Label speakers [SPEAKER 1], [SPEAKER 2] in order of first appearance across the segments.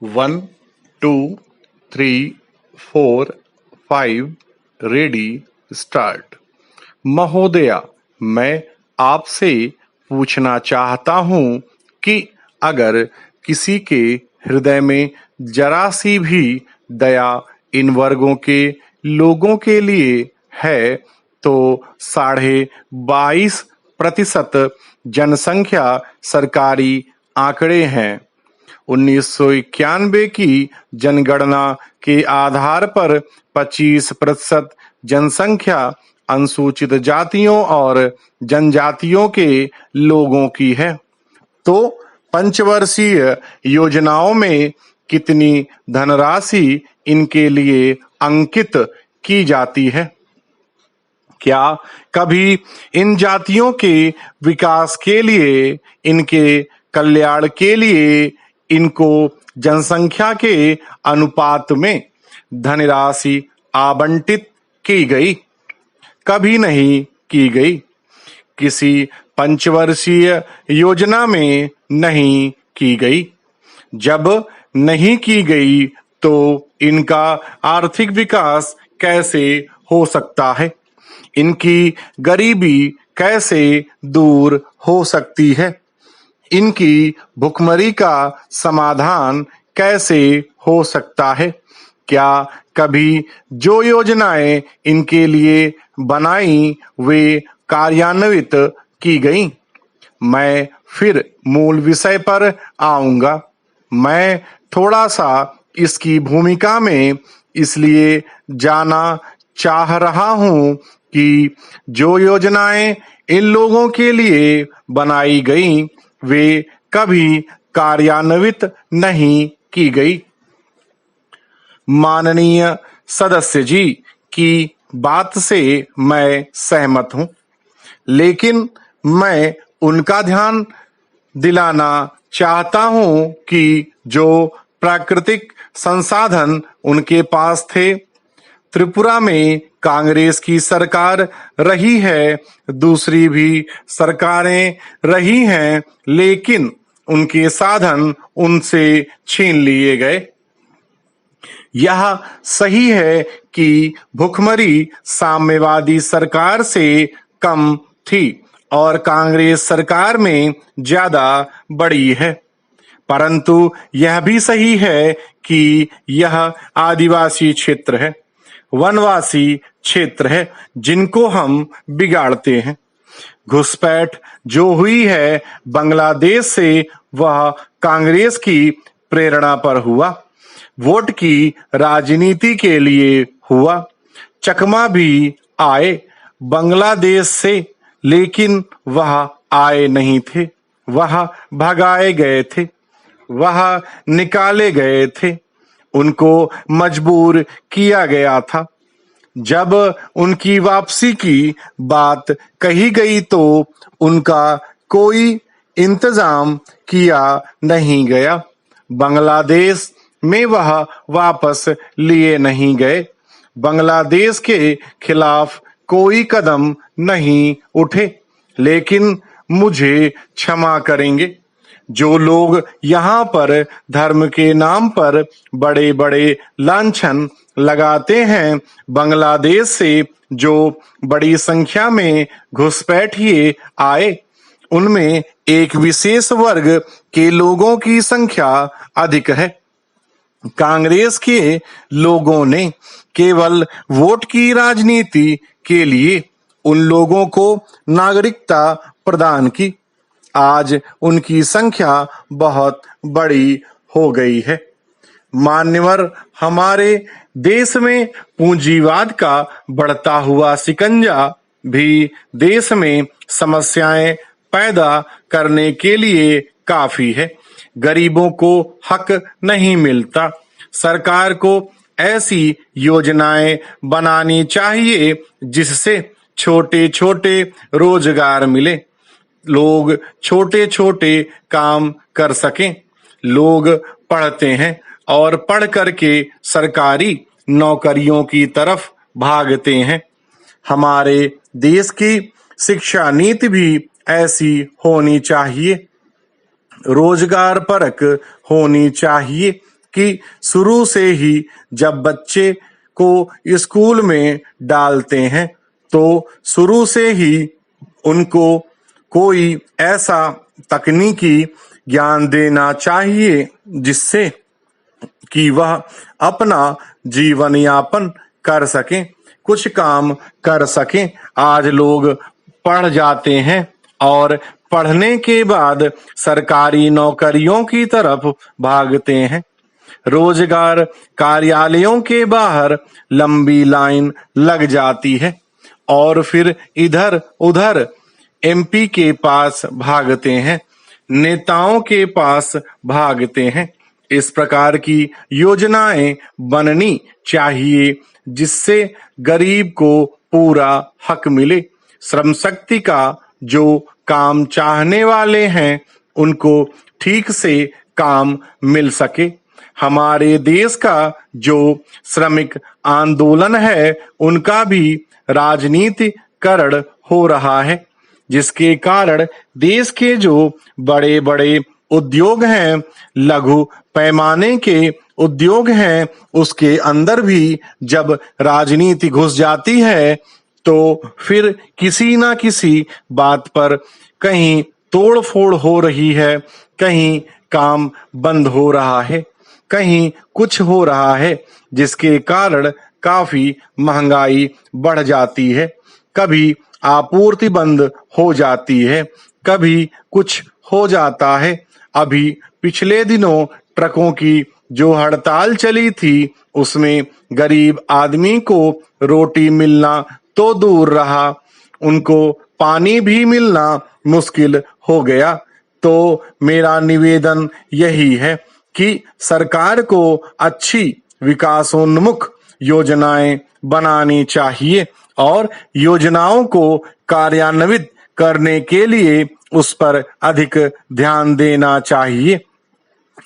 [SPEAKER 1] 1, 2, 3, 4, 5 ready start. महोदया, मैं आपसे पूछना चाहता हूँ कि अगर किसी के हृदय में जरा सी भी दया इन वर्गों के लोगों के लिए है तो 22.5% जनसंख्या सरकारी आंकड़े हैं। 1991 की जनगणना के आधार पर 25% जनसंख्या अनुसूचित जातियों और जनजातियों के लोगों की है। तो पंचवर्षीय योजनाओं में कितनी धनराशि इनके लिए अंकित की जाती है? क्या कभी इन जातियों के विकास के लिए, इनके कल्याण के लिए इनको जनसंख्या के अनुपात में धनराशि आवंटित की गई? कभी नहीं की गई। किसी पंचवर्षीय योजना में नहीं की गई। जब नहीं की गई तो इनका आर्थिक विकास कैसे हो सकता है? इनकी गरीबी कैसे दूर हो सकती है? इनकी भुखमरी का समाधान कैसे हो सकता है? क्या कभी जो योजनाएं इनके लिए बनाई वे कार्यान्वित की गई? मैं फिर मूल विषय पर आऊंगा। मैं थोड़ा सा इसकी भूमिका में इसलिए जाना चाह रहा हूं कि जो योजनाएं इन लोगों के लिए बनाई गई वे कभी कार्यान्वित नहीं की गई। माननीय सदस्य जी की बात से मैं सहमत हूं, लेकिन मैं उनका ध्यान दिलाना चाहता हूं कि जो प्राकृतिक संसाधन उनके पास थे, त्रिपुरा में कांग्रेस की सरकार रही है, दूसरी भी सरकारें रही हैं, लेकिन उनके साधन उनसे छीन लिए गए। यह सही है कि भुखमरी साम्यवादी सरकार से कम थी और कांग्रेस सरकार में ज्यादा बड़ी है, परंतु यह भी सही है कि यह आदिवासी क्षेत्र है, वनवासी क्षेत्र है, जिनको हम बिगाड़ते हैं। घुसपैठ जो हुई है बांग्लादेश से, वह कांग्रेस की प्रेरणा पर हुआ, वोट की राजनीति के लिए हुआ। चकमा भी आए बांग्लादेश से, लेकिन वह आए नहीं थे, वह भगाए गए थे, वह निकाले गए थे, उनको मजबूर किया गया था। जब उनकी वापसी की बात कही गई तो उनका कोई इंतजाम किया नहीं गया। बांग्लादेश में वह वापस लिए नहीं गए। बांग्लादेश के खिलाफ कोई कदम नहीं उठे। लेकिन मुझे क्षमा करेंगे, जो लोग यहाँ पर धर्म के नाम पर बड़े बड़े लांछन लगाते हैं, बांग्लादेश से जो बड़ी संख्या में घुसपैठिए आए, उनमें एक विशेष वर्ग के लोगों की संख्या अधिक है। कांग्रेस के लोगों ने केवल वोट की राजनीति के लिए उन लोगों को नागरिकता प्रदान की। आज उनकी संख्या बहुत बड़ी हो गई है। मान्यवर, हमारे देश में पूंजीवाद का बढ़ता हुआ शिकंजा भी देश में समस्याएं पैदा करने के लिए काफी है। गरीबों को हक नहीं मिलता। सरकार को ऐसी योजनाएं बनानी चाहिए जिससे छोटे छोटे रोजगार मिले, लोग छोटे छोटे काम कर सकें। लोग पढ़ते हैं और पढ़ करके सरकारी नौकरियों की तरफ भागते हैं। हमारे देश की शिक्षा नीति भी ऐसी होनी चाहिए, रोजगार परक होनी चाहिए कि शुरू से ही जब बच्चे को स्कूल में डालते हैं तो शुरू से ही उनको कोई ऐसा तकनीकी ज्ञान देना चाहिए जिससे कि वह अपना जीवन यापन कर सकें, कुछ काम कर सकें। आज लोग पढ़ जाते हैं और पढ़ने के बाद सरकारी नौकरियों की तरफ भागते हैं। रोजगार कार्यालयों के बाहर लंबी लाइन लग जाती है और फिर इधर उधर एमपी के पास भागते हैं, नेताओं के पास भागते हैं। इस प्रकार की योजनाएं बननी चाहिए जिससे गरीब को पूरा हक मिले। श्रम शक्ति का जो काम चाहने वाले हैं उनको ठीक से काम मिल सके। हमारे देश का जो श्रमिक आंदोलन है उनका भी राजनीतिकरण हो रहा है, जिसके कारण देश के जो बड़े बड़े उद्योग हैं, लघु पैमाने के उद्योग हैं, उसके अंदर भी जब राजनीति घुस जाती है तो फिर किसी ना किसी बात पर कहीं तोड़फोड़ हो रही है, कहीं काम बंद हो रहा है, कहीं कुछ हो रहा है, जिसके कारण काफी महंगाई बढ़ जाती है। कभी आपूर्ति बंद हो जाती है, कभी कुछ हो जाता है। अभी पिछले दिनों ट्रकों की जो हड़ताल चली थी उसमें गरीब आदमी को रोटी मिलना तो दूर रहा, उनको पानी भी मिलना मुश्किल हो गया। तो मेरा निवेदन यही है कि सरकार को अच्छी विकासोन्मुख योजनाएं बनानी चाहिए और योजनाओं को कार्यान्वित करने के लिए उस पर अधिक ध्यान देना चाहिए।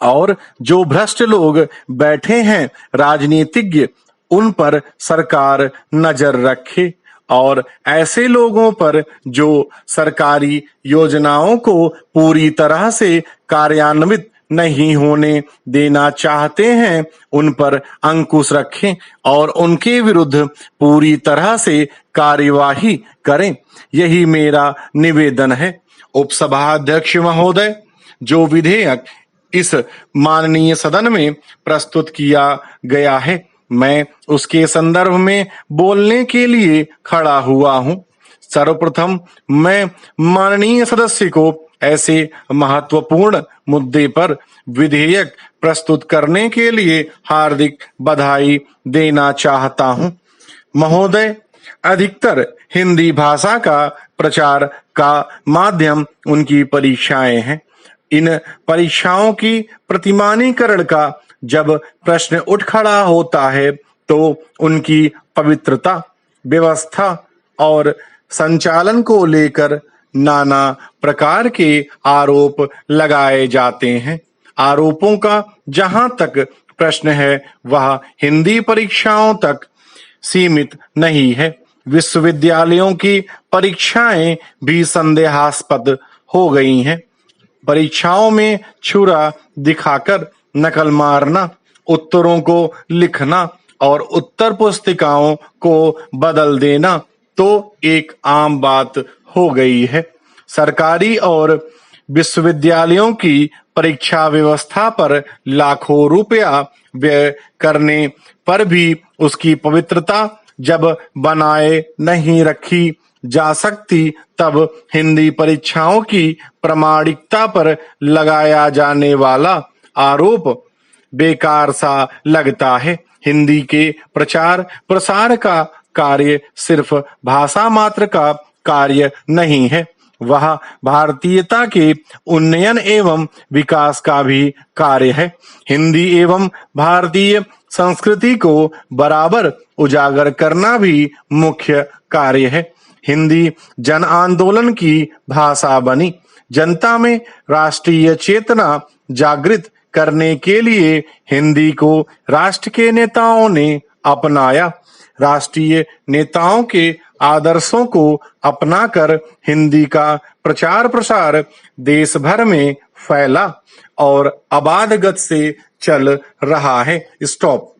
[SPEAKER 1] और जो भ्रष्ट लोग बैठे हैं राजनीतिज्ञ, उन पर सरकार नजर रखे और ऐसे लोगों पर जो सरकारी योजनाओं को पूरी तरह से कार्यान्वित नहीं होने देना चाहते हैं उन पर अंकुश रखें और उनके विरुद्ध पूरी तरह से कार्यवाही करें। यही मेरा निवेदन है। उपसभाध्यक्ष महोदय, जो विधेयक इस माननीय सदन में प्रस्तुत किया गया है, मैं उसके संदर्भ में बोलने के लिए खड़ा हुआ हूं। सर्वप्रथम मैं माननीय सदस्य को ऐसे महत्वपूर्ण मुद्दे पर विधेयक प्रस्तुत करने के लिए हार्दिक बधाई देना चाहता हूं। महोदय, अधिकतर हिंदी भाषा का प्रचार का माध्यम उनकी परीक्षाएं हैं। इन परीक्षाओं की प्रतिमानीकरण का जब प्रश्न उठ खड़ा होता है तो उनकी पवित्रता, व्यवस्था और संचालन को लेकर नाना प्रकार के आरोप लगाए जाते हैं। आरोपों का जहां तक प्रश्न है वह हिंदी परीक्षाओं तक सीमित नहीं है। विश्वविद्यालयों की परीक्षाएं भी संदेहास्पद हो गई हैं। परीक्षाओं में छुरा दिखाकर नकल मारना, उत्तरों को लिखना और उत्तर पुस्तिकाओं को बदल देना तो एक आम बात हो गई है। सरकारी और विश्वविद्यालयों की परीक्षा व्यवस्था पर लाखों रुपया व्यय करने पर भी उसकी पवित्रता जब बनाए नहीं रखी जा सकती, तब हिंदी परीक्षाओं की प्रामाणिकता पर लगाया जाने वाला आरोप बेकार सा लगता है। हिंदी के प्रचार प्रसार का कार्य सिर्फ भाषा मात्र का कार्य नहीं है, वह भारतीयता के उन्नयन एवं विकास का भी कार्य है। हिंदी एवं भारतीय संस्कृति को बराबर उजागर करना भी मुख्य कार्य है। हिंदी जन आंदोलन की भाषा बनी। जनता में राष्ट्रीय चेतना जागृत करने के लिए हिंदी को राष्ट्र के नेताओं ने अपनाया। राष्ट्रीय नेताओं के आदर्शों को अपनाकर हिंदी का प्रचार प्रसार देश भर में फैला और अबाध गति से चल रहा है। स्टॉप।